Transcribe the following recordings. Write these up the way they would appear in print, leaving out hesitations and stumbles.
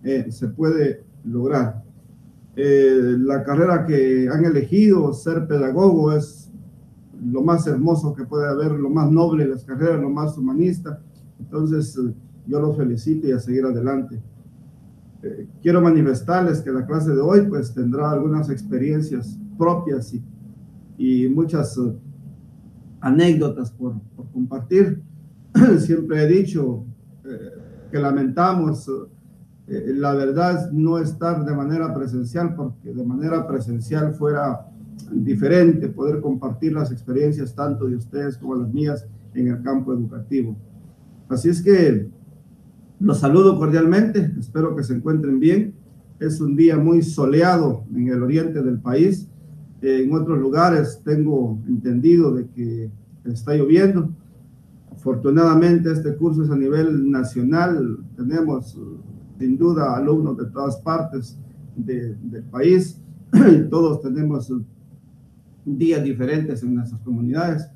se puede lograr. La carrera que han elegido, ser pedagogo, es lo más hermoso que puede haber, lo más noble de las carreras, lo más humanista. Entonces, yo los felicito y a seguir adelante. Quiero manifestarles que la clase de hoy pues tendrá algunas experiencias propias y muchas anécdotas por compartir. Siempre he dicho que lamentamos la verdad no estar de manera presencial, porque de manera presencial fuera diferente poder compartir las experiencias tanto de ustedes como las mías en el campo educativo. Así es que los saludo cordialmente, espero que se encuentren bien. Es un día muy soleado en el oriente del país. En otros lugares tengo entendido de que está lloviendo. Afortunadamente este curso es a nivel nacional. Tenemos sin duda alumnos de todas partes del país. Todos tenemos días diferentes en nuestras comunidades.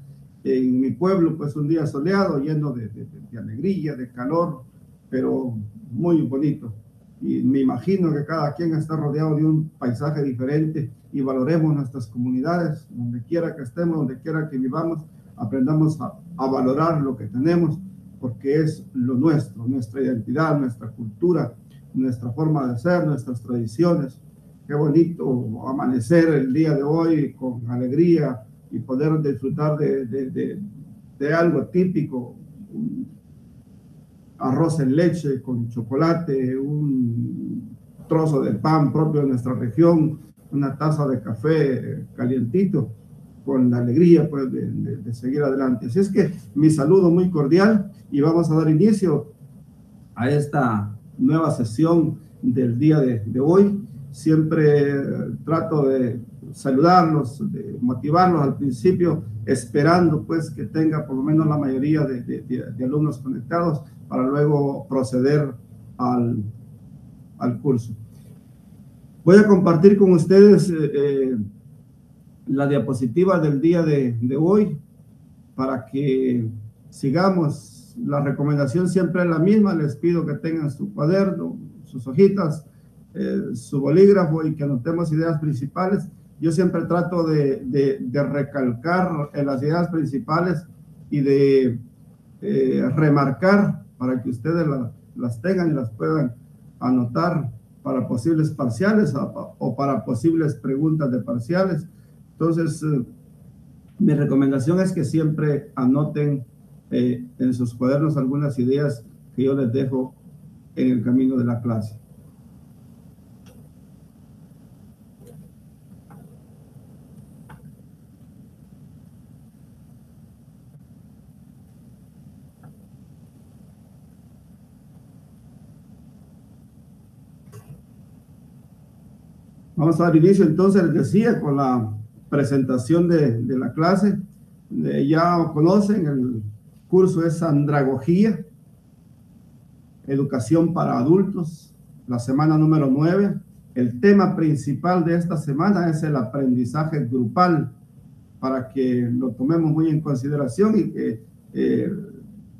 En mi pueblo, pues un día soleado, lleno de alegría, de calor, pero muy bonito. Y me imagino que cada quien está rodeado de un paisaje diferente y valoremos nuestras comunidades, donde quiera que estemos, donde quiera que vivamos, aprendamos a valorar lo que tenemos, porque es lo nuestro, nuestra identidad, nuestra cultura, nuestra forma de ser, nuestras tradiciones. Qué bonito amanecer el día de hoy con alegría y poder disfrutar de algo típico, un arroz en leche con chocolate, un trozo de pan propio de nuestra región, una taza de café calientito, con la alegría pues, de seguir adelante. Así es que mi saludo muy cordial y vamos a dar inicio a esta nueva sesión del día de hoy. Siempre trato de saludarlos, de motivarlos al principio, esperando pues que tenga por lo menos la mayoría de alumnos conectados para luego proceder al curso. Voy a compartir con ustedes la diapositiva del día de hoy para que sigamos. La recomendación siempre es la misma. Les pido que tengan su cuaderno, sus hojitas, su bolígrafo y que anotemos ideas principales. Yo siempre trato de recalcar las ideas principales y de remarcar para que ustedes las tengan y las puedan anotar para posibles parciales o para posibles preguntas de parciales. Entonces, mi recomendación es que siempre anoten en sus cuadernos algunas ideas que yo les dejo en el camino de la clase. Vamos a dar inicio entonces, les decía, con la presentación de la clase. Ya conocen, el curso es Andragogía, Educación para Adultos, la semana número 9. El tema principal de esta semana es el aprendizaje grupal, para que lo tomemos muy en consideración y que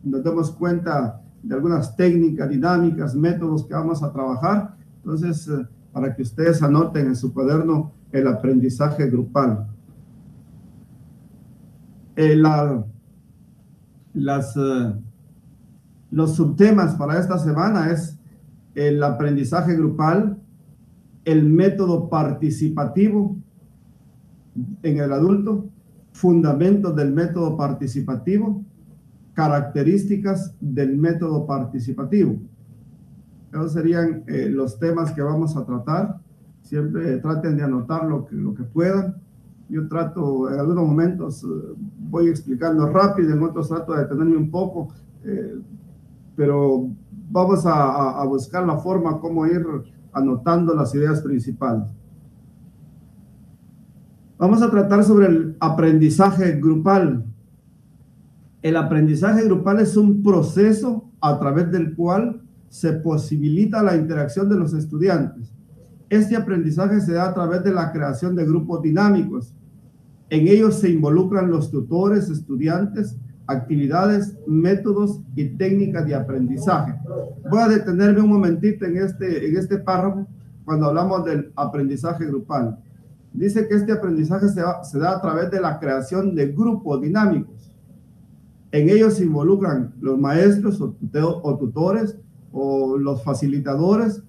nos demos cuenta de algunas técnicas, dinámicas, métodos que vamos a trabajar. Entonces, para que ustedes anoten en su cuaderno el aprendizaje grupal. Los subtemas para esta semana es el aprendizaje grupal, el método participativo en el adulto, fundamentos del método participativo, características del método participativo. Esos serían los temas que vamos a tratar. Siempre traten de anotar lo que puedan. Yo trato, en algunos momentos voy explicando rápido, en otros trato de detenerme un poco, pero vamos a buscar la forma como ir anotando las ideas principales. Vamos a tratar sobre el aprendizaje grupal. El aprendizaje grupal es un proceso a través del cual se posibilita la interacción de los estudiantes. Este aprendizaje se da a través de la creación de grupos dinámicos. En ellos se involucran los tutores, estudiantes, actividades, métodos y técnicas de aprendizaje. Voy a detenerme un momentito en este párrafo cuando hablamos del aprendizaje grupal. Dice que este aprendizaje se da a través de la creación de grupos dinámicos. En ellos se involucran los maestros o tutores o los facilitadores,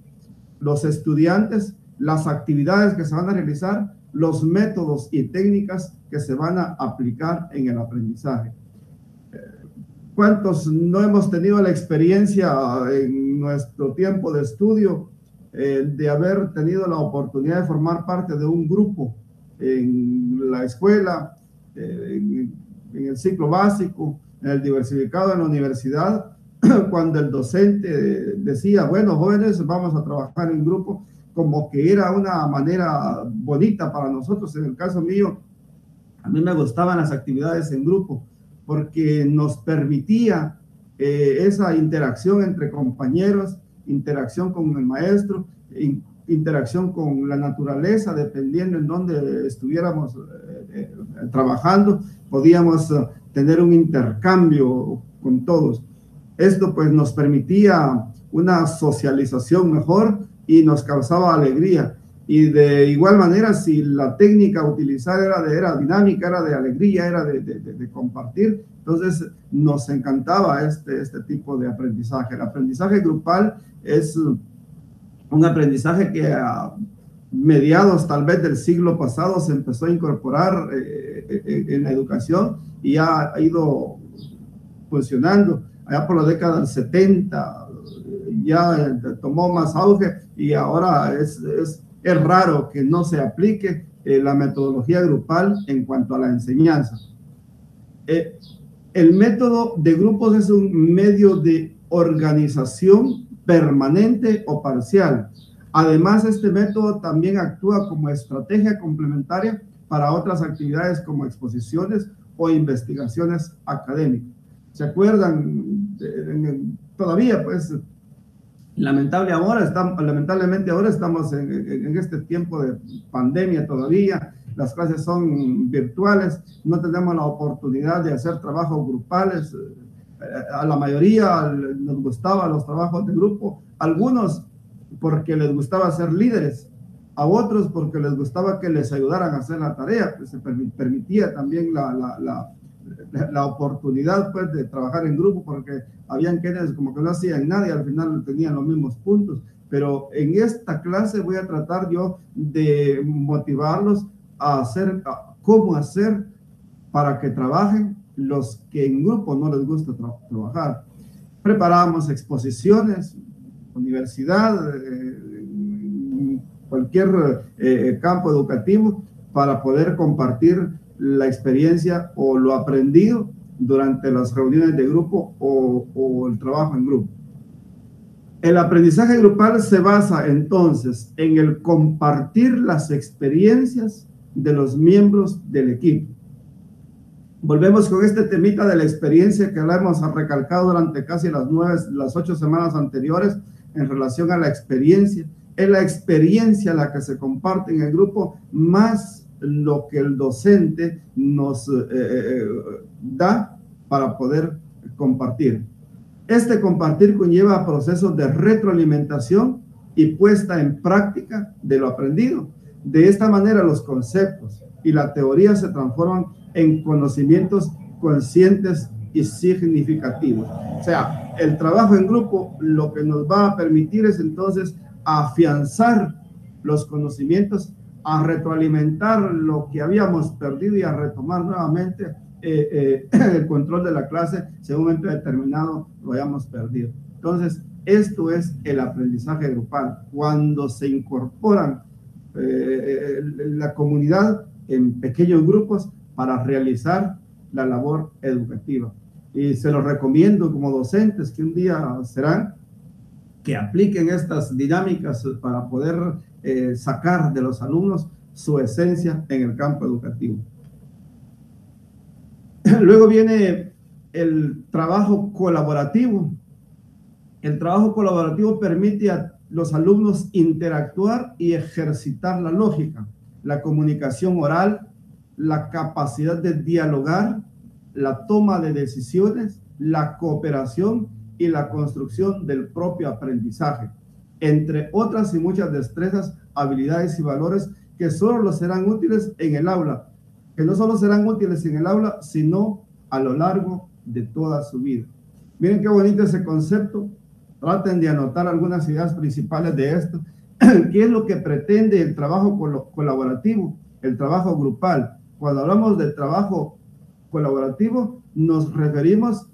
los estudiantes, las actividades que se van a realizar, los métodos y técnicas que se van a aplicar en el aprendizaje. ¿Cuántos no hemos tenido la experiencia en nuestro tiempo de estudio de haber tenido la oportunidad de formar parte de un grupo en la escuela, en el ciclo básico, en el diversificado, en la universidad, cuando el docente decía, bueno, jóvenes, vamos a trabajar en grupo, como que era una manera bonita para nosotros? En el caso mío, a mí me gustaban las actividades en grupo, porque nos permitía esa interacción entre compañeros, interacción con el maestro, interacción con la naturaleza, dependiendo en dónde estuviéramos trabajando, podíamos tener un intercambio con todos. Esto pues nos permitía una socialización mejor y nos causaba alegría. Y de igual manera, si la técnica a utilizar era dinámica, era de alegría, era de compartir, entonces nos encantaba este tipo de aprendizaje. El aprendizaje grupal es un aprendizaje que a mediados tal vez del siglo pasado se empezó a incorporar en la educación y ha ido funcionando. Allá por la década del 70 ya tomó más auge y ahora es raro que no se aplique la metodología grupal en cuanto a la enseñanza. El método de grupos es un medio de organización permanente o parcial. Además, este método también actúa como estrategia complementaria para otras actividades como exposiciones o investigaciones académicas. ¿Se acuerdan? Todavía, pues, lamentablemente ahora estamos en este tiempo de pandemia todavía, las clases son virtuales, no tenemos la oportunidad de hacer trabajos grupales. A la mayoría nos gustaban los trabajos de grupo, algunos porque les gustaba ser líderes, a otros porque les gustaba que les ayudaran a hacer la tarea, pues se permitía también la oportunidad pues de trabajar en grupo, porque habían quienes como que no hacían nada y al final tenían los mismos puntos. Pero en esta clase voy a tratar yo de motivarlos a cómo hacer para que trabajen los que en grupo no les gusta trabajar. Preparamos exposiciones, universidad, cualquier campo educativo, para poder compartir la experiencia o lo aprendido durante las reuniones de grupo o el trabajo en grupo. El aprendizaje grupal se basa entonces en el compartir las experiencias de los miembros del equipo. Volvemos con este temita de la experiencia que la hemos recalcado durante casi las 8 semanas anteriores en relación a la experiencia. Es la experiencia la que se comparte en el grupo, más lo que el docente nos da para poder compartir. Este compartir conlleva procesos de retroalimentación y puesta en práctica de lo aprendido. De esta manera, los conceptos y la teoría se transforman en conocimientos conscientes y significativos. O sea, el trabajo en grupo lo que nos va a permitir es entonces afianzar los conocimientos, a retroalimentar lo que habíamos perdido y a retomar nuevamente el control de la clase si en un momento determinado lo hayamos perdido. Entonces, esto es el aprendizaje grupal, cuando se incorporan la comunidad en pequeños grupos para realizar la labor educativa. Y se los recomiendo como docentes que un día serán, que apliquen estas dinámicas para poder sacar de los alumnos su esencia en el campo educativo. Luego viene el trabajo colaborativo. El trabajo colaborativo permite a los alumnos interactuar y ejercitar la lógica, la comunicación oral, la capacidad de dialogar la toma de decisiones, la cooperación y la construcción del propio aprendizaje, entre otras y muchas destrezas, habilidades y valores que solo serán útiles en el aula, que no solo serán útiles en el aula, sino a lo largo de toda su vida. Miren qué bonito ese concepto. Traten de anotar algunas ideas principales de esto. ¿Qué es lo que pretende el trabajo colaborativo, el trabajo grupal? Cuando hablamos de trabajo colaborativo, nos referimos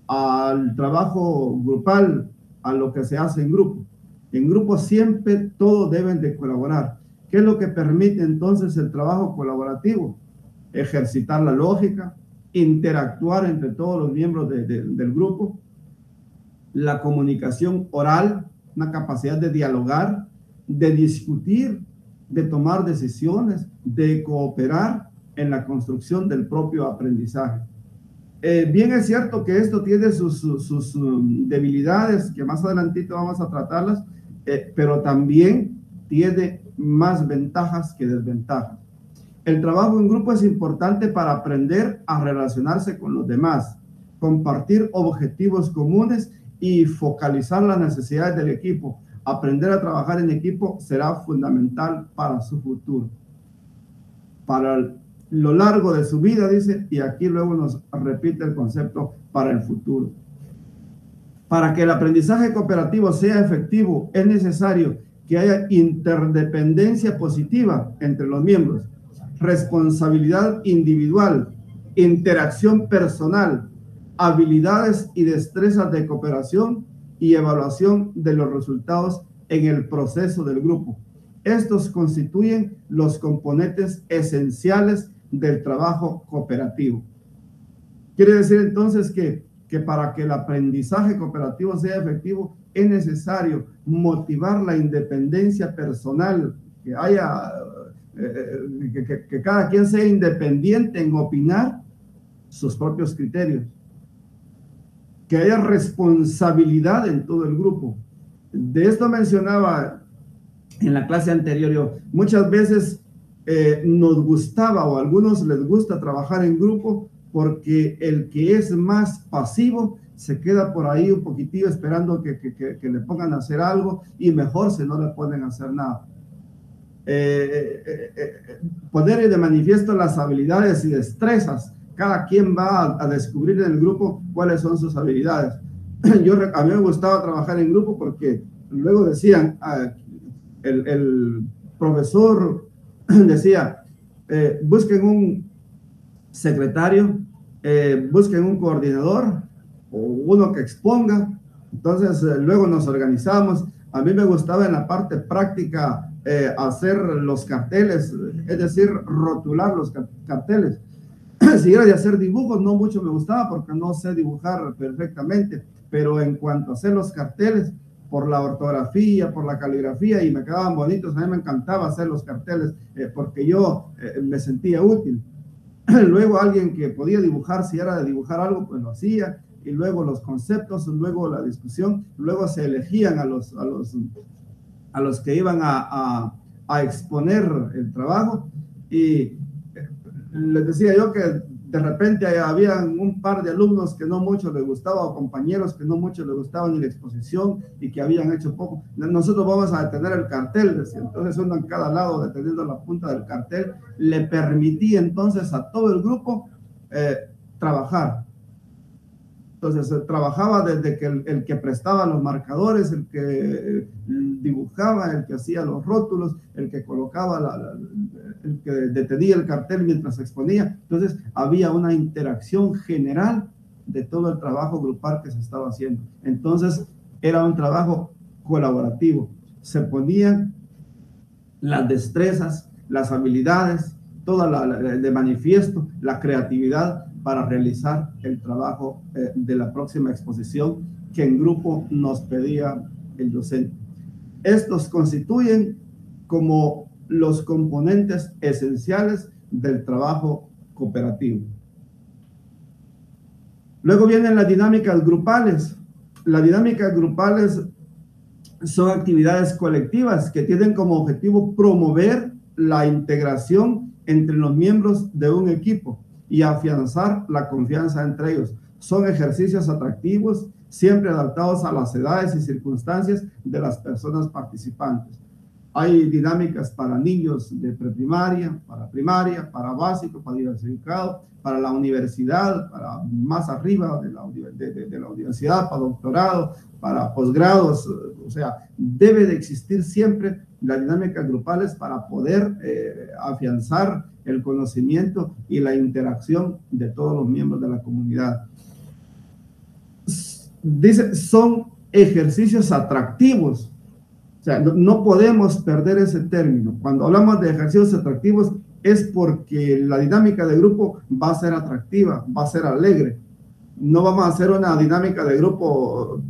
al trabajo grupal, a lo que se hace en grupo. En grupo siempre todos deben de colaborar. ¿Qué es lo que permite entonces el trabajo colaborativo? Ejercitar la lógica, interactuar entre todos los miembros del grupo, la comunicación oral, una capacidad de dialogar, de discutir, de tomar decisiones, de cooperar en la construcción del propio aprendizaje. Bien es cierto que esto tiene sus debilidades, que más adelantito vamos a tratarlas, pero también tiene más ventajas que desventajas. El trabajo en grupo es importante para aprender a relacionarse con los demás, compartir objetivos comunes y focalizar las necesidades del equipo. Aprender a trabajar en equipo será fundamental para su futuro. Para lo largo de su vida, dice, y aquí luego nos repite el concepto para el futuro. Para que el aprendizaje cooperativo sea efectivo, es necesario que haya interdependencia positiva entre los miembros, responsabilidad individual, interacción personal, habilidades y destrezas de cooperación y evaluación de los resultados en el proceso del grupo. Estos constituyen los componentes esenciales del trabajo cooperativo. Quiere decir entonces que para que el aprendizaje cooperativo sea efectivo es necesario motivar la independencia personal, que haya que cada quien sea independiente en opinar sus propios criterios, que haya responsabilidad en todo el grupo. De esto mencionaba en la clase anterior yo. Muchas veces nos gustaba, o a algunos les gusta trabajar en grupo, porque el que es más pasivo se queda por ahí un poquitillo esperando que le pongan a hacer algo, y mejor si no le ponen a hacer nada. Poner de manifiesto las habilidades y destrezas. Cada quien va a descubrir en el grupo cuáles son sus habilidades. A mí me gustaba trabajar en grupo porque luego decían, el profesor decía, busquen un secretario, busquen un coordinador o uno que exponga. Entonces luego nos organizamos. A mí me gustaba en la parte práctica hacer los carteles, es decir, rotular los carteles. Si era de hacer dibujos, no mucho me gustaba porque no sé dibujar perfectamente, pero en cuanto a hacer los carteles, por la ortografía, por la caligrafía, y me quedaban bonitos, a mí me encantaba hacer los carteles porque yo me sentía útil. Luego alguien que podía dibujar, si era de dibujar algo, pues lo hacía, y luego los conceptos, luego la discusión, luego se elegían a los que iban a exponer el trabajo, y les decía yo que de repente había un par de alumnos que no mucho les gustaba, o compañeros que no mucho les gustaba ni la exposición y que habían hecho poco. Nosotros vamos a detener el cartel, decía. Entonces uno en cada lado deteniendo la punta del cartel le permitía entonces a todo el grupo trabajar. Entonces trabajaba desde que el que prestaba los marcadores, el que dibujaba, el que hacía los rótulos, el que colocaba, el que detenía el cartel mientras se exponía. Entonces había una interacción general de todo el trabajo grupal que se estaba haciendo. Entonces era un trabajo colaborativo. Se ponían las destrezas, las habilidades, toda de manifiesto, la creatividad para realizar el trabajo de la próxima exposición que en grupo nos pedía el docente. Estos constituyen como los componentes esenciales del trabajo cooperativo. Luego vienen las dinámicas grupales. Las dinámicas grupales son actividades colectivas que tienen como objetivo promover la integración entre los miembros de un equipo y afianzar la confianza entre ellos. Son ejercicios atractivos, siempre adaptados a las edades y circunstancias de las personas participantes. Hay dinámicas para niños de preprimaria, para primaria, para básico, para diversificado, para la universidad, para más arriba de la universidad, para doctorado, para posgrados. O sea, debe de existir siempre las dinámicas grupales para poder afianzar el conocimiento y la interacción de todos los miembros de la comunidad. Dice, son ejercicios atractivos. O sea, no podemos perder ese término. Cuando hablamos de ejercicios atractivos es porque la dinámica de grupo va a ser atractiva, va a ser alegre. No vamos a hacer una dinámica de grupo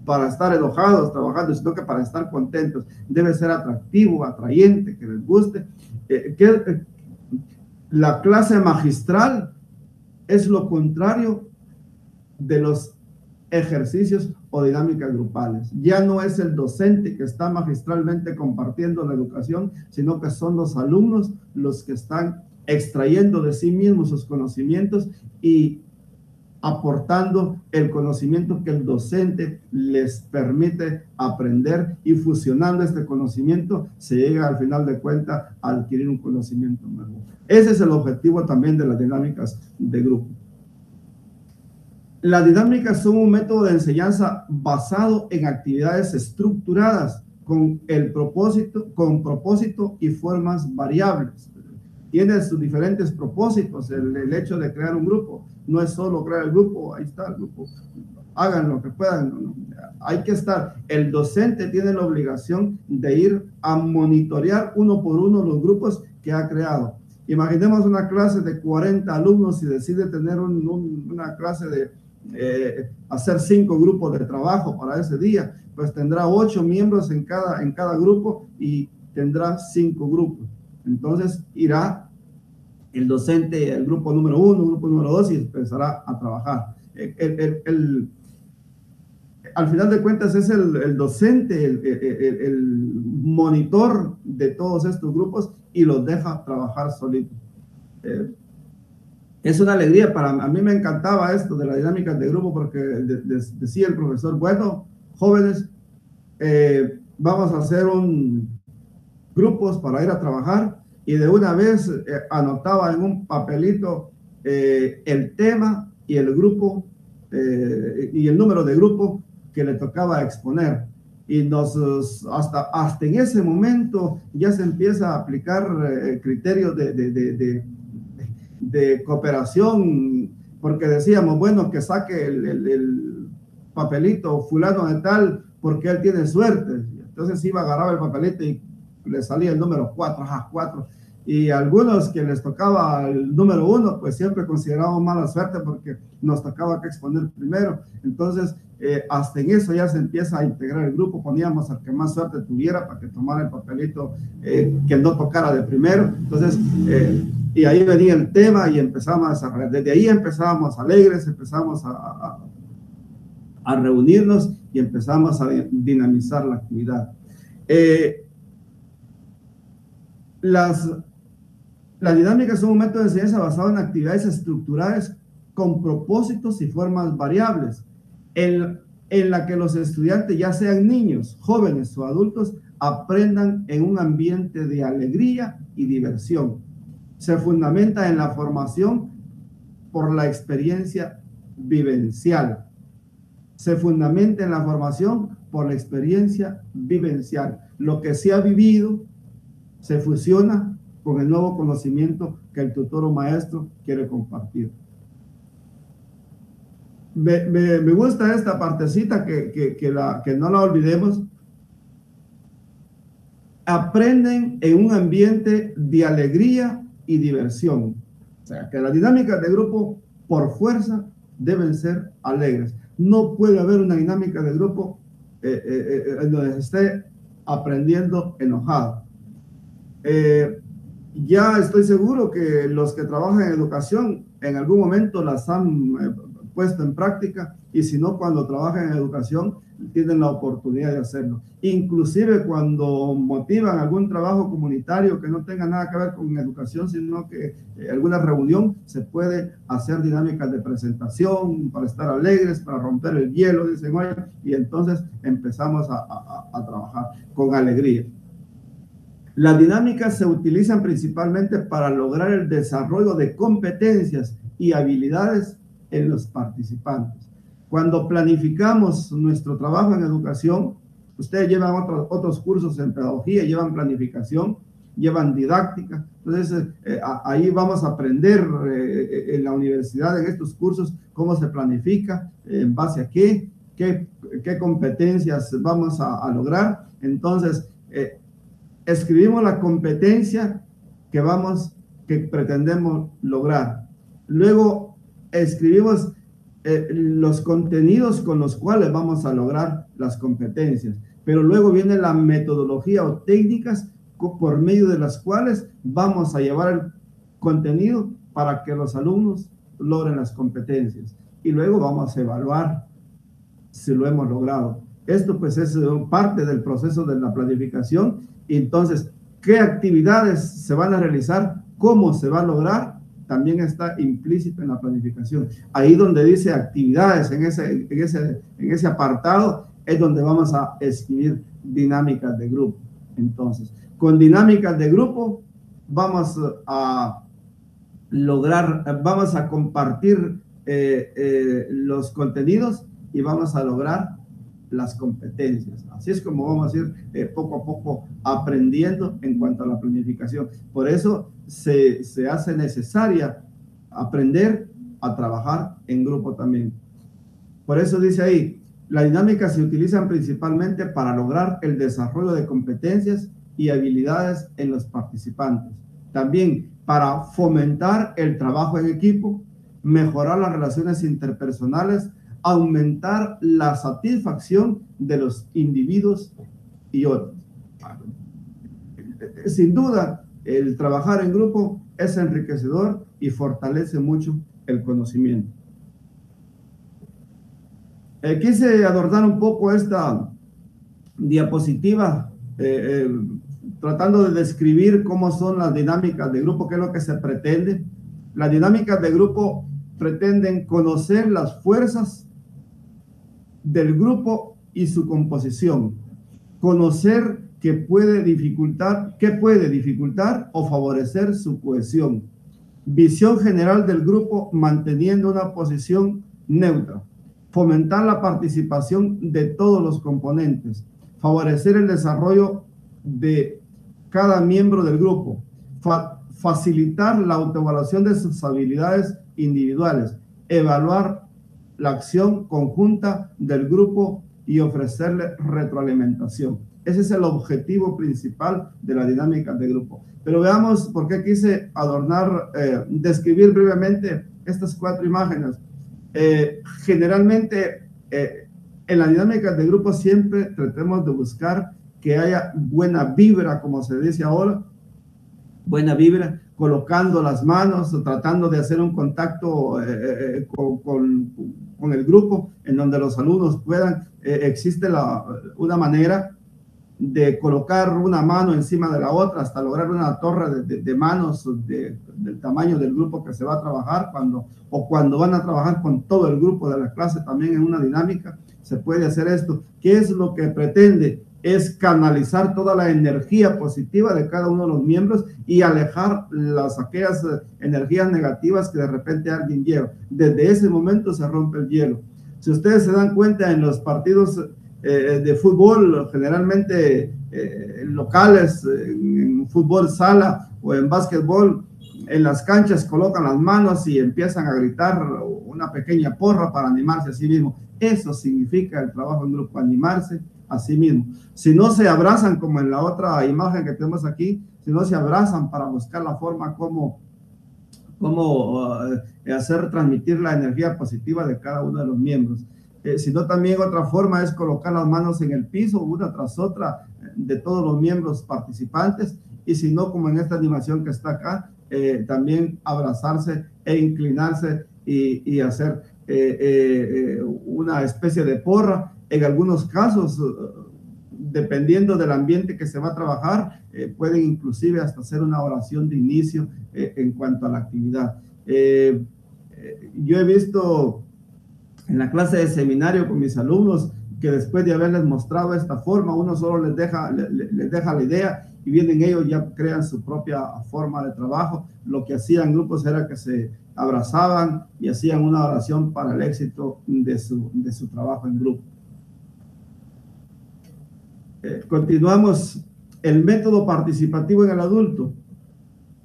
para estar enojados trabajando, sino que para estar contentos. Debe ser atractivo, atrayente, que les guste. La clase magistral es lo contrario de los ejercicios o dinámicas grupales. Ya no es el docente que está magistralmente compartiendo la educación, sino que son los alumnos los que están extrayendo de sí mismos sus conocimientos y aportando el conocimiento que el docente les permite aprender, y fusionando este conocimiento se llega al final de cuentas a adquirir un conocimiento nuevo. Ese es el objetivo también de las dinámicas de grupo. Las dinámicas son un método de enseñanza basado en actividades estructuradas con propósito y formas variables. Tiene sus diferentes propósitos. El hecho de crear un grupo no es solo crear el grupo, ahí está el grupo, hagan lo que puedan. No. Hay que estar, el docente tiene la obligación de ir a monitorear uno por uno los grupos que ha creado. Imaginemos una clase de 40 alumnos y decide tener una clase de hacer 5 grupos de trabajo para ese día, pues tendrá 8 miembros en cada grupo y tendrá 5 grupos. Entonces irá el docente, el grupo número 1, grupo número 2, y empezará a trabajar. Al final de cuentas es el docente, el monitor de todos estos grupos, y los deja trabajar solitos. Es una alegría a mí me encantaba esto de la dinámica de grupo, porque decía el profesor, bueno, jóvenes, vamos a hacer grupos para ir a trabajar, y de una vez anotaba en un papelito el tema y el grupo y el número de grupo que le tocaba exponer. Y hasta en ese momento ya se empieza a aplicar criterios de cooperación, porque decíamos, bueno, que saque el papelito fulano de tal, porque él tiene suerte. Entonces iba a agarrar el papelito y le salía el número 4, 4. Y algunos que les tocaba el número 1, pues siempre consideraban mala suerte porque nos tocaba que exponer primero. Entonces, hasta en eso ya se empieza a integrar el grupo. Poníamos al que más suerte tuviera para que tomara el papelito que no tocara de primero. Entonces, y ahí venía el tema y empezamos desde ahí empezábamos alegres, empezamos a reunirnos y empezamos a dinamizar la actividad. Las dinámicas son un método de enseñanza basado en actividades estructurales con propósitos y formas variables, en la que los estudiantes, ya sean niños, jóvenes o adultos, aprendan en un ambiente de alegría y diversión. Se fundamenta en la formación por la experiencia vivencial. Se fundamenta en la formación por la experiencia vivencial. Lo que se ha vivido se fusiona con el nuevo conocimiento que el tutor o maestro quiere compartir. Me gusta esta partecita que no la olvidemos. Aprenden en un ambiente de alegría y diversión. O sea, que las dinámicas de grupo por fuerza deben ser alegres. No puede haber una dinámica de grupo en donde se esté aprendiendo enojado. Ya estoy seguro que los que trabajan en educación en algún momento las han puesto en práctica, y si no, cuando trabajan en educación, tienen la oportunidad de hacerlo. Inclusive cuando motivan algún trabajo comunitario que no tenga nada que ver con educación, sino que alguna reunión, se puede hacer dinámicas de presentación para estar alegres, para romper el hielo, dicen, oye, y entonces empezamos a trabajar con alegría. Las dinámicas se utilizan principalmente para lograr el desarrollo de competencias y habilidades en los participantes. Cuando planificamos nuestro trabajo en educación, ustedes llevan otros cursos en pedagogía, llevan planificación, llevan didáctica. Entonces, ahí vamos a aprender en la universidad, en estos cursos, cómo se planifica, en base a qué competencias vamos a lograr. Entonces, escribimos la competencia que pretendemos lograr. Luego escribimos los contenidos con los cuales vamos a lograr las competencias. Pero luego viene la metodología o técnicas por medio de las cuales vamos a llevar el contenido para que los alumnos logren las competencias. Y luego vamos a evaluar si lo hemos logrado. Esto pues es parte del proceso de la planificación. Entonces, ¿qué actividades se van a realizar? ¿Cómo se va a lograr? También está implícito en la planificación. Ahí donde dice actividades, en ese apartado, es donde vamos a escribir dinámicas de grupo. Entonces, con dinámicas de grupo vamos a lograr, vamos a compartir los contenidos y vamos a lograr las competencias. Así es como vamos a ir poco a poco aprendiendo en cuanto a la planificación. Por eso se hace necesaria aprender a trabajar en grupo también. Por eso dice ahí, las dinámicas se utilizan principalmente para lograr el desarrollo de competencias y habilidades en los participantes. También para fomentar el trabajo en equipo, mejorar las relaciones interpersonales, aumentar la satisfacción de los individuos y otros. Sin duda, el trabajar en grupo es enriquecedor y fortalece mucho el conocimiento. Quise adornar un poco esta diapositiva, tratando de describir cómo son las dinámicas de grupo, qué es lo que se pretende. Las dinámicas de grupo pretenden conocer las fuerzas del grupo y su composición, conocer qué puede dificultar o favorecer su cohesión, visión general del grupo manteniendo una posición neutra, fomentar la participación de todos los componentes, favorecer el desarrollo de cada miembro del grupo, facilitar la autoevaluación de sus habilidades individuales, evaluar la acción conjunta del grupo y ofrecerle retroalimentación. Ese es el objetivo principal de la dinámica de grupo. Pero veamos por qué quise adornar, describir brevemente estas 4 imágenes. Generalmente, en la dinámica de grupo siempre tratemos de buscar que haya buena vibra, como se dice ahora, buena vibra, colocando las manos, tratando de hacer un contacto con el grupo, en donde los alumnos puedan, existe una manera de colocar una mano encima de la otra hasta lograr una torre de manos del tamaño del grupo que se va a trabajar, cuando van a trabajar con todo el grupo de la clase también en una dinámica, se puede hacer esto. ¿Qué es lo que pretende? Es canalizar toda la energía positiva de cada uno de los miembros y alejar aquellas energías negativas que de repente alguien lleva. Desde ese momento se rompe el hielo. Si ustedes se dan cuenta, en los partidos de fútbol, generalmente locales, en fútbol sala o en básquetbol, en las canchas colocan las manos y empiezan a gritar una pequeña porra para animarse a sí mismo. Eso significa el trabajo en grupo, animarse a sí mismo. Si no se abrazan, como en la otra imagen que tenemos aquí, si no se abrazan para buscar la forma como hacer transmitir la energía positiva de cada uno de los miembros. Sino también otra forma es colocar las manos en el piso, una tras otra, de todos los miembros participantes, y si no, como en esta animación que está acá, también abrazarse e inclinarse y hacer una especie de porra. En algunos casos, dependiendo del ambiente que se va a trabajar, pueden inclusive hasta hacer una oración de inicio en cuanto a la actividad. Yo he visto en la clase de seminario con mis alumnos que después de haberles mostrado esta forma, uno solo les deja la idea y vienen ellos, ya crean su propia forma de trabajo. Lo que hacían grupos era que se abrazaban y hacían una oración para el éxito de su trabajo en grupo. Continuamos. El método participativo en el adulto.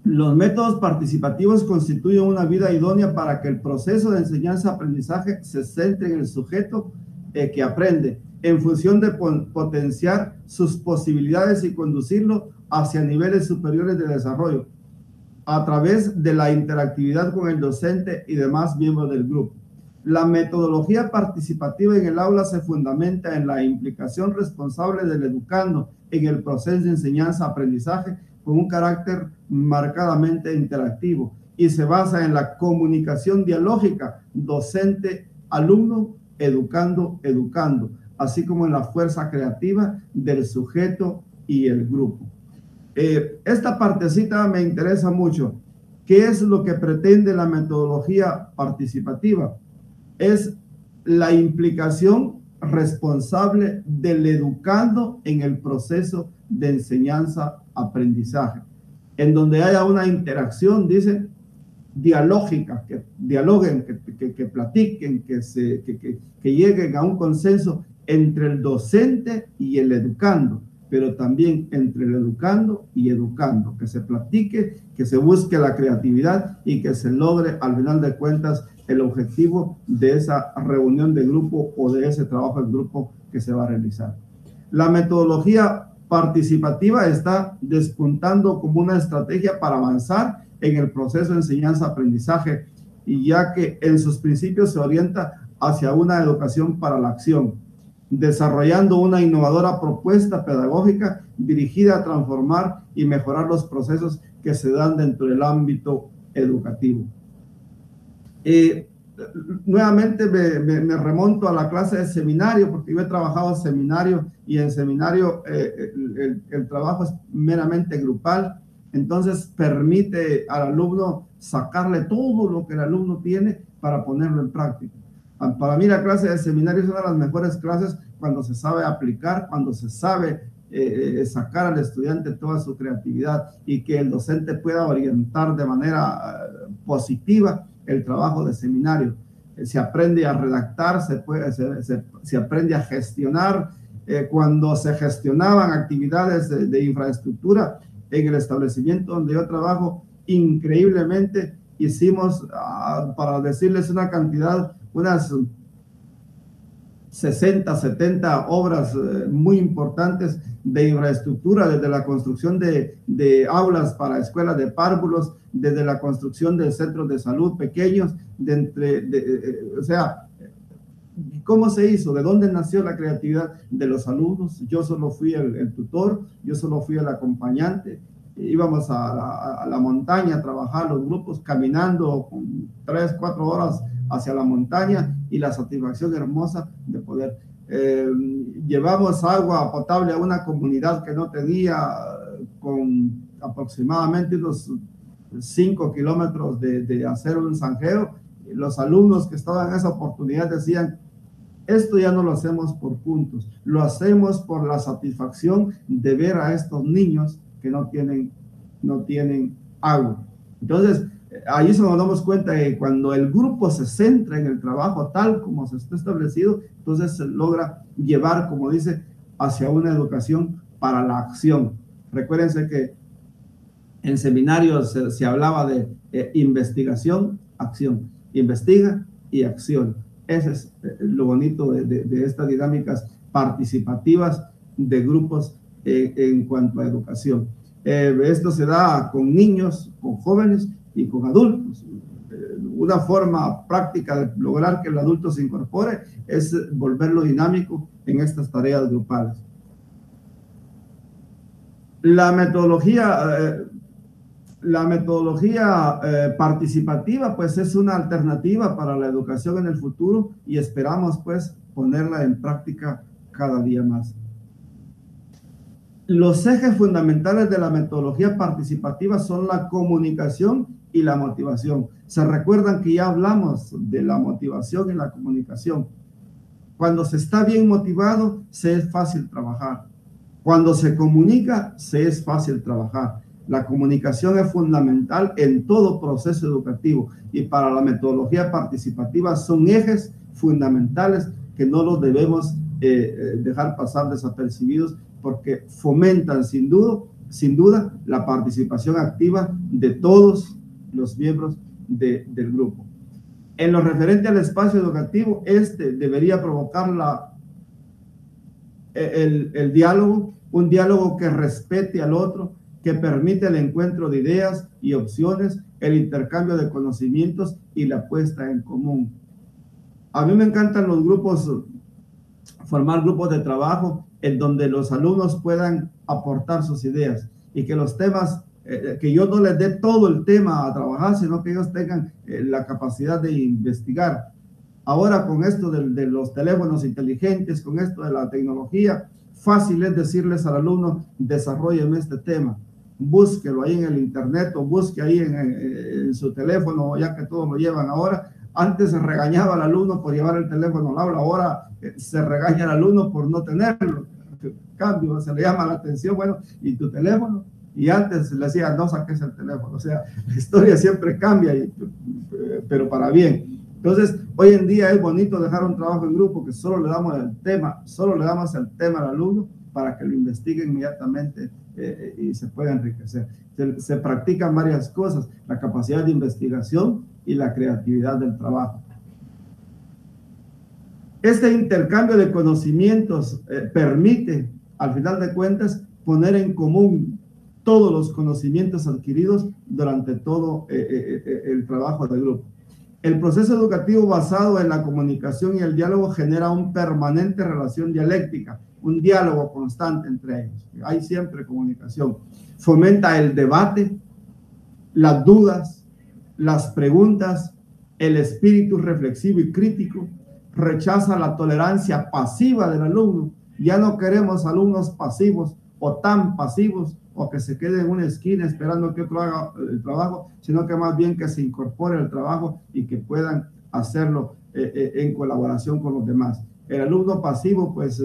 Los métodos participativos constituyen una vida idónea para que el proceso de enseñanza-aprendizaje se centre en el sujeto que aprende, en función de potenciar sus posibilidades y conducirlo hacia niveles superiores de desarrollo, a través de la interactividad con el docente y demás miembros del grupo. La metodología participativa en el aula se fundamenta en la implicación responsable del educando en el proceso de enseñanza-aprendizaje con un carácter marcadamente interactivo y se basa en la comunicación dialógica docente-alumno, educando, así como en la fuerza creativa del sujeto y el grupo. Esta partecita me interesa mucho. ¿Qué es lo que pretende la metodología participativa? Es la implicación responsable del educando en el proceso de enseñanza-aprendizaje, en donde haya una interacción, dice, dialógica, que dialoguen, que platiquen, que lleguen a un consenso entre el docente y el educando, pero también entre el educando y educando, que se platique, que se busque la creatividad y que se logre al final de cuentas el objetivo de esa reunión de grupo o de ese trabajo en grupo que se va a realizar. La metodología participativa está despuntando como una estrategia para avanzar en el proceso de enseñanza-aprendizaje, y ya que en sus principios se orienta hacia una educación para la acción, desarrollando una innovadora propuesta pedagógica dirigida a transformar y mejorar los procesos que se dan dentro del ámbito educativo. Nuevamente me remonto a la clase de seminario, porque yo he trabajado en seminario, y en seminario el trabajo es meramente grupal, entonces permite al alumno sacarle todo lo que el alumno tiene para ponerlo en práctica. Para mí la clase de seminario es una de las mejores clases cuando se sabe aplicar, cuando se sabe sacar al estudiante toda su creatividad y que el docente pueda orientar de manera positiva el trabajo de seminario. Se aprende a redactar, se aprende a gestionar. Cuando se gestionaban actividades de infraestructura en el establecimiento donde yo trabajo, increíblemente hicimos, para decirles una cantidad, unas 60, 70 obras muy importantes de infraestructura, desde la construcción de aulas para escuelas de párvulos, desde la construcción de centros de salud pequeños, o sea, ¿cómo se hizo? ¿De dónde nació la creatividad de los alumnos? Yo solo fui el tutor, yo solo fui el acompañante. Íbamos a la montaña a trabajar los grupos, caminando 3, 4 horas hacia la montaña, y la satisfacción hermosa de poder. Llevamos agua potable a una comunidad que no tenía, con aproximadamente unos 5 kilómetros de hacer un zanjeo. Los alumnos que estaban en esa oportunidad decían: esto ya no lo hacemos por puntos, lo hacemos por la satisfacción de ver a estos niños que no tienen agua. Entonces, ahí se nos damos cuenta de que cuando el grupo se centra en el trabajo tal como se está establecido, entonces se logra llevar, como dice, hacia una educación para la acción. Recuérdense que en seminarios se hablaba de investigación, acción. Investiga y acción. Ese es lo bonito de estas dinámicas participativas de grupos en cuanto a educación. Esto se da con niños, con jóvenes y con adultos. Una forma práctica de lograr que el adulto se incorpore es volverlo dinámico en estas tareas grupales. La metodología La metodología participativa pues es una alternativa para la educación en el futuro y esperamos pues ponerla en práctica cada día más. Los ejes fundamentales de la metodología participativa son la comunicación y la motivación. Se recuerdan que ya hablamos de la motivación y la comunicación. Cuando se está bien motivado, se es fácil trabajar. Cuando se comunica, se es fácil trabajar. La comunicación es fundamental en todo proceso educativo y para la metodología participativa son ejes fundamentales que no los debemos dejar pasar desapercibidos porque fomentan sin duda la participación activa de todos los miembros del grupo. En lo referente al espacio educativo, este debería provocar el diálogo, un diálogo que respete al otro, que permite el encuentro de ideas y opciones, el intercambio de conocimientos y la puesta en común. A mí me encantan los grupos, formar grupos de trabajo en donde los alumnos puedan aportar sus ideas y que los temas, que yo no les dé todo el tema a trabajar, sino que ellos tengan la capacidad de investigar. Ahora con esto de los teléfonos inteligentes, con esto de la tecnología, fácil es decirles al alumno, desarrollen este tema, búsquelo ahí en el internet o busque ahí en su teléfono, ya que todos lo llevan ahora. Antes se regañaba al alumno por llevar el teléfono al aula, ahora se regaña al alumno por no tenerlo. Cambio, se le llama la atención, bueno, ¿y tu teléfono? Y antes le decía, no saques el teléfono. O sea, la historia siempre cambia, pero para bien. Entonces, hoy en día es bonito dejar un trabajo en grupo que solo le damos el tema al alumno para que lo investigue inmediatamente y se pueda enriquecer. Se practican varias cosas, la capacidad de investigación y la creatividad del trabajo. Este intercambio de conocimientos permite, al final de cuentas, poner en común todos los conocimientos adquiridos durante todo el trabajo de grupo. El proceso educativo basado en la comunicación y el diálogo genera una permanente relación dialéctica, un diálogo constante entre ellos. Hay siempre comunicación. Fomenta el debate, las dudas, las preguntas, el espíritu reflexivo y crítico, rechaza la tolerancia pasiva del alumno. Ya no queremos alumnos pasivos o tan pasivos o que se quede en una esquina esperando que otro haga el trabajo, sino que más bien que se incorpore al trabajo y que puedan hacerlo en colaboración con los demás. El alumno pasivo, pues,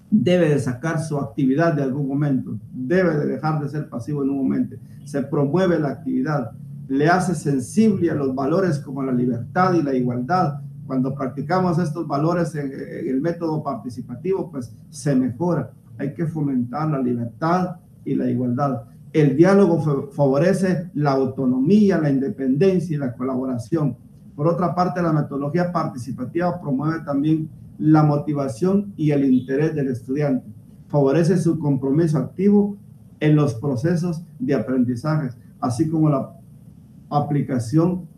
debe de sacar su actividad de algún momento, debe de dejar de ser pasivo en un momento. Se promueve la actividad, le hace sensible a los valores como la libertad y la igualdad. Cuando practicamos estos valores en el método participativo, pues se mejora. Hay que fomentar la libertad y la igualdad. El diálogo favorece la autonomía, la independencia y la colaboración. Por otra parte, la metodología participativa promueve también la motivación y el interés del estudiante. Favorece su compromiso activo en los procesos de aprendizaje, así como la aplicación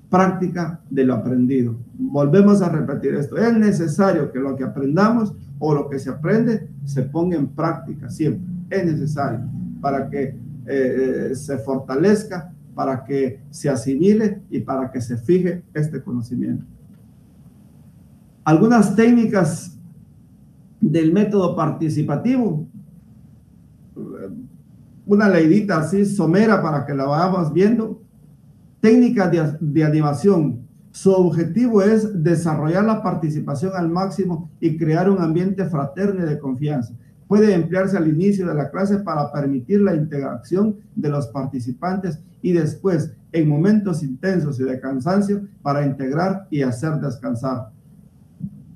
práctica de lo aprendido. Volvemos a repetir esto. Es necesario que lo que aprendamos o lo que se aprende se ponga en práctica siempre. Es necesario para que se fortalezca, para que se asimile y para que se fije este conocimiento. Algunas técnicas del método participativo, una leidita así somera para que la vayamos viendo. Técnicas de animación. Su objetivo es desarrollar la participación al máximo y crear un ambiente fraterno y de confianza. Puede emplearse al inicio de la clase para permitir la interacción de los participantes y después, en momentos intensos y de cansancio, para integrar y hacer descansar.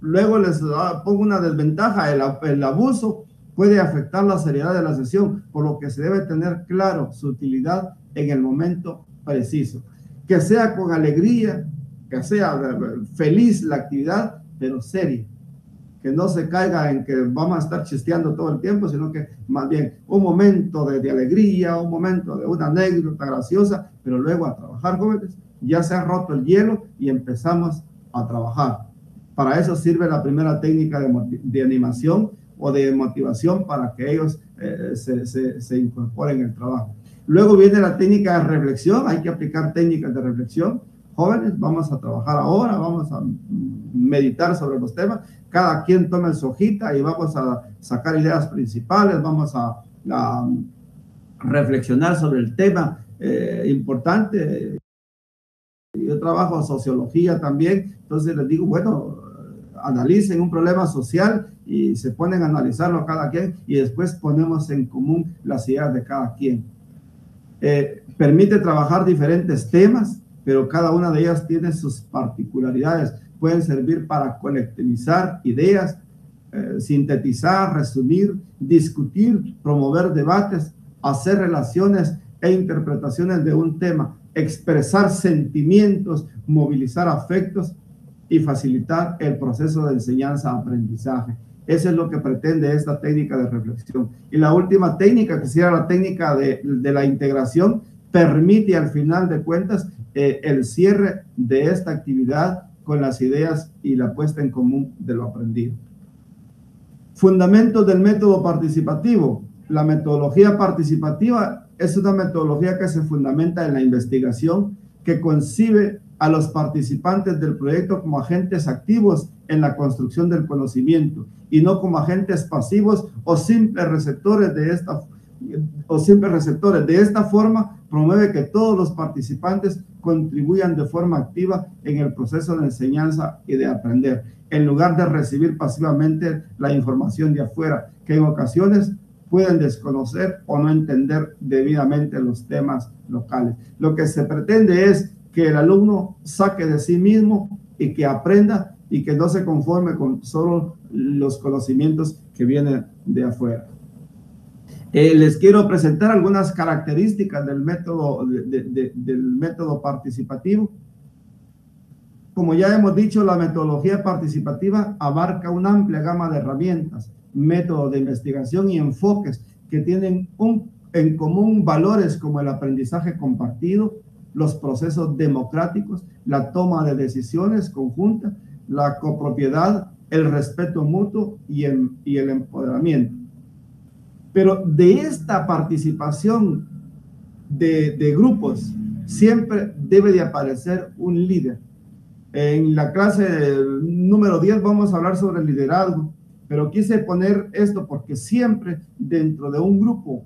Luego les pongo una desventaja. El abuso puede afectar la seriedad de la sesión, por lo que se debe tener claro su utilidad en el momento preciso. Que sea con alegría, que sea feliz la actividad, pero seria. Que no se caiga en que vamos a estar chisteando todo el tiempo, sino que más bien un momento de alegría, un momento de una anécdota graciosa, pero luego a trabajar, jóvenes. Ya se ha roto el hielo y empezamos a trabajar. Para eso sirve la primera técnica de animación o de motivación para que ellos se incorporen en el trabajo. Luego viene la técnica de reflexión, hay que aplicar técnicas de reflexión. Jóvenes, vamos a trabajar ahora, vamos a meditar sobre los temas, cada quien tome su hojita y vamos a sacar ideas principales, vamos a reflexionar sobre el tema importante. Yo trabajo sociología también, entonces les digo, bueno, analicen un problema social y se ponen a analizarlo cada quien y después ponemos en común las ideas de cada quien. Permite trabajar diferentes temas, pero cada una de ellas tiene sus particularidades. Pueden servir para colectivizar ideas, sintetizar, resumir, discutir, promover debates, hacer relaciones e interpretaciones de un tema, expresar sentimientos, movilizar afectos y facilitar el proceso de enseñanza-aprendizaje. Eso es lo que pretende esta técnica de reflexión. Y la última técnica, que sería la técnica de la integración, permite al final de cuentas el cierre de esta actividad con las ideas y la puesta en común de lo aprendido. Fundamentos del método participativo. La metodología participativa es una metodología que se fundamenta en la investigación, que concibe a los participantes del proyecto como agentes activos en la construcción del conocimiento y no como agentes pasivos o simples receptores de esta forma. Promueve que todos los participantes contribuyan de forma activa en el proceso de enseñanza y de aprender, en lugar de recibir pasivamente la información de afuera, que en ocasiones pueden desconocer o no entender debidamente los temas locales. Lo que se pretende es que el alumno saque de sí mismo y que aprenda y que no se conforme con solo los conocimientos que vienen de afuera. Les quiero presentar algunas características del método, del método participativo. Como ya hemos dicho, la metodología participativa abarca una amplia gama de herramientas, métodos de investigación y enfoques que tienen en común valores como el aprendizaje compartido, los procesos democráticos, la toma de decisiones conjunta, la copropiedad, el respeto mutuo y el empoderamiento. Pero de esta participación de grupos siempre debe de aparecer un líder. En la clase número 10 vamos a hablar sobre el liderazgo, pero quise poner esto porque siempre dentro de un grupo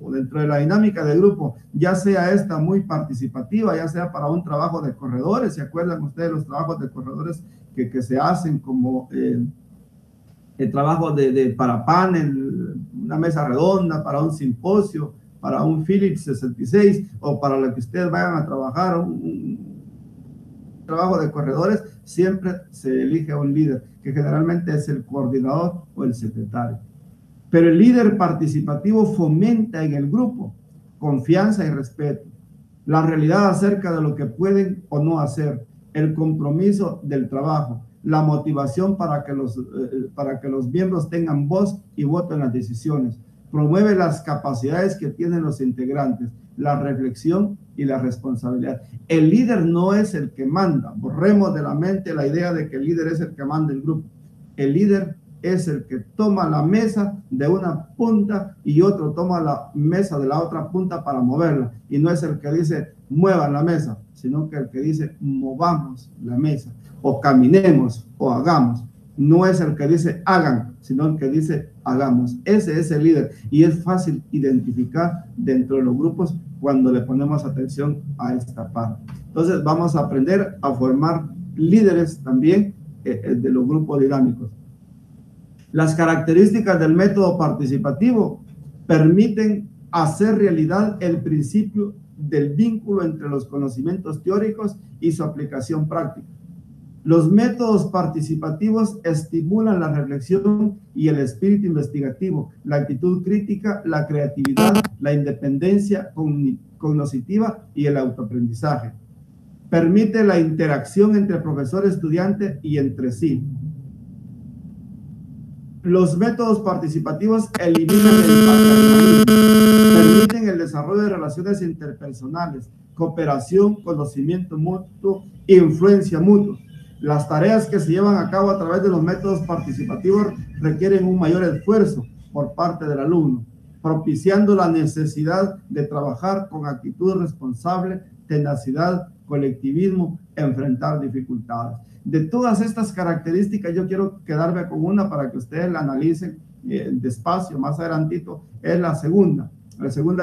o dentro de la dinámica de grupo, ya sea esta muy participativa, ya sea para un trabajo de corredores, ¿se acuerdan ustedes los trabajos de corredores que se hacen como el trabajo para panel, una mesa redonda, para un simposio, para un Philips 66 o para lo que ustedes vayan a trabajar, un trabajo de corredores, siempre se elige a un líder, que generalmente es el coordinador o el secretario. Pero el líder participativo fomenta en el grupo confianza y respeto, la realidad acerca de lo que pueden o no hacer, el compromiso del trabajo, la motivación para que los miembros tengan voz y voto en las decisiones, promueve las capacidades que tienen los integrantes, la reflexión y la responsabilidad. El líder no es el que manda, borremos de la mente la idea de que el líder es el que manda el grupo. El líder es el que toma la mesa de una punta y otro toma la mesa de la otra punta para moverla, y no es el que dice muevan la mesa, sino que el que dice movamos la mesa, o caminemos, o hagamos. No es el que dice hagan, sino el que dice hagamos. Ese es el líder, y es fácil identificar dentro de los grupos cuando le ponemos atención a esta parte. Entonces vamos a aprender a formar líderes también de los grupos dinámicos. Las características del método participativo permiten hacer realidad el principio del vínculo entre los conocimientos teóricos y su aplicación práctica. Los métodos participativos estimulan la reflexión y el espíritu investigativo, la actitud crítica, la creatividad, la independencia cognitiva y el autoaprendizaje. Permite la interacción entre profesor-estudiante y entre sí. Los métodos participativos eliminan el paternalismo, permiten el desarrollo de relaciones interpersonales, cooperación, conocimiento mutuo, influencia mutua. Las tareas que se llevan a cabo a través de los métodos participativos requieren un mayor esfuerzo por parte del alumno. propiciando la necesidad de trabajar con actitud responsable, tenacidad, colectivismo, enfrentar dificultades. De todas estas características, yo quiero quedarme con una para que ustedes la analicen despacio, más adelantito, es la segunda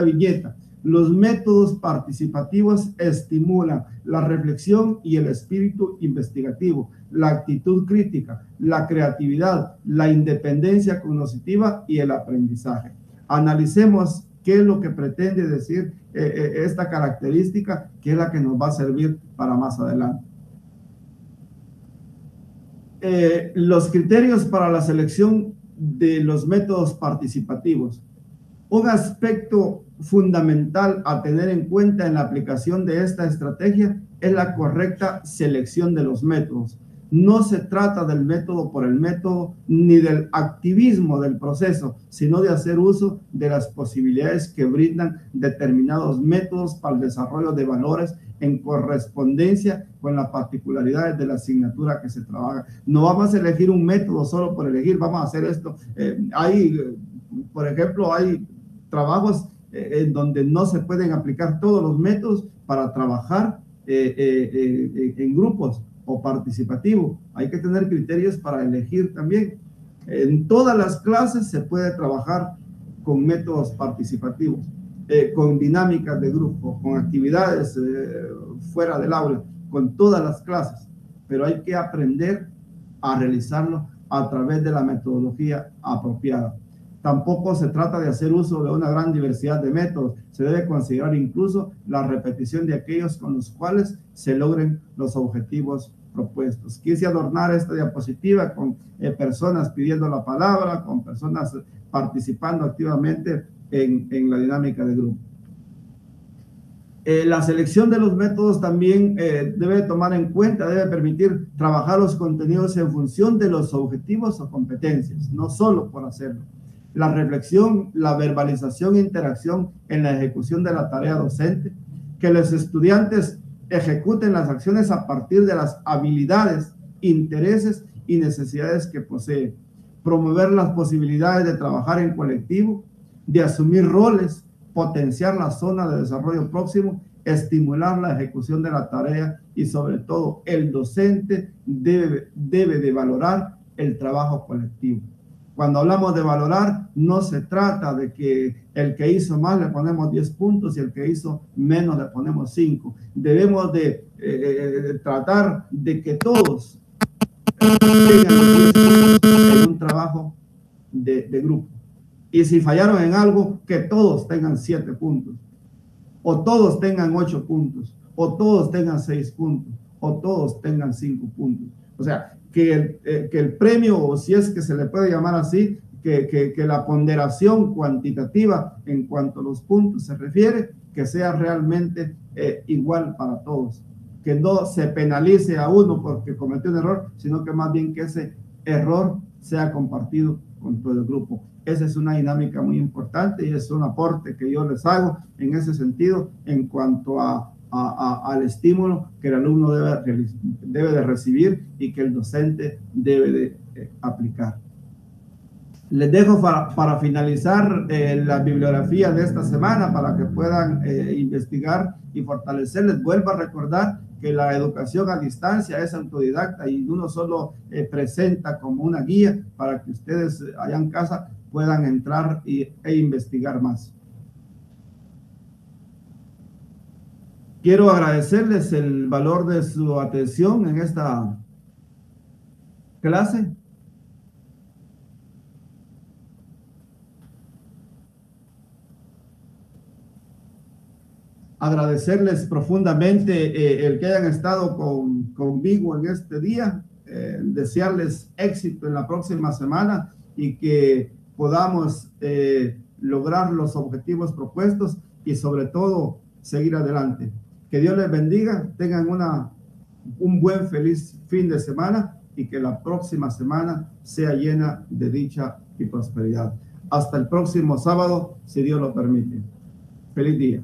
viñeta. Los métodos participativos estimulan la reflexión y el espíritu investigativo, la actitud crítica, la creatividad, la independencia cognitiva y el aprendizaje. Analicemos qué es lo que pretende decir esta característica, que es la que nos va a servir para más adelante. Los criterios para la selección de los métodos participativos. Un aspecto fundamental a tener en cuenta en la aplicación de esta estrategia es la correcta selección de los métodos. No se trata del método por el método ni del activismo del proceso, sino de hacer uso de las posibilidades que brindan determinados métodos para el desarrollo de valores en correspondencia con las particularidades de la asignatura que se trabaja. No vamos a elegir un método solo por elegir, vamos a hacer esto. Por ejemplo, hay trabajos en donde no se pueden aplicar todos los métodos para trabajar en grupos o participativo. Hay que tener criterios para elegir también. En todas las clases se puede trabajar con métodos participativos, con dinámicas de grupo, con actividades fuera del aula, con todas las clases, pero hay que aprender a realizarlo a través de la metodología apropiada. Tampoco se trata de hacer uso de una gran diversidad de métodos. Se debe considerar incluso la repetición de aquellos con los cuales se logren los objetivos propuestos. Quise adornar esta diapositiva con personas pidiendo la palabra, con personas participando activamente en la dinámica de grupo. La selección de los métodos también debe tomar en cuenta, debe permitir trabajar los contenidos en función de los objetivos o competencias, no solo por hacerlo. La reflexión, la verbalización e interacción en la ejecución de la tarea docente, que los estudiantes ejecuten las acciones a partir de las habilidades, intereses y necesidades que poseen, promover las posibilidades de trabajar en colectivo, de asumir roles, potenciar la zona de desarrollo próximo, estimular la ejecución de la tarea y sobre todo el docente debe de valorar el trabajo colectivo. Cuando hablamos de valorar, no se trata de que el que hizo más le ponemos 10 puntos y el que hizo menos le ponemos 5. Debemos de tratar de que todos tengan los 10 puntos en un trabajo de grupo. Y si fallaron en algo, que todos tengan 7 puntos, o todos tengan 8 puntos, o todos tengan 6 puntos, o todos tengan 5 puntos. O sea, que el premio, o si es que se le puede llamar así, que la ponderación cuantitativa en cuanto a los puntos se refiere, que sea realmente igual para todos. Que no se penalice a uno porque cometió un error, sino que más bien que ese error sea compartido con todo el grupo. Esa es una dinámica muy importante y es un aporte que yo les hago en ese sentido en cuanto al estímulo que el alumno debe de recibir y que el docente debe de aplicar. Les dejo para finalizar la bibliografía de esta semana para que puedan investigar y fortalecer. Les vuelvo a recordar que la educación a distancia es autodidacta y uno solo presenta como una guía para que ustedes allá en casa puedan entrar e investigar más. Quiero agradecerles el valor de su atención en esta clase. Agradecerles profundamente el que hayan estado conmigo en este día, desearles éxito en la próxima semana y que podamos lograr los objetivos propuestos y sobre todo seguir adelante. Que Dios les bendiga, tengan un buen, feliz fin de semana y que la próxima semana sea llena de dicha y prosperidad. Hasta el próximo sábado, si Dios lo permite. Feliz día.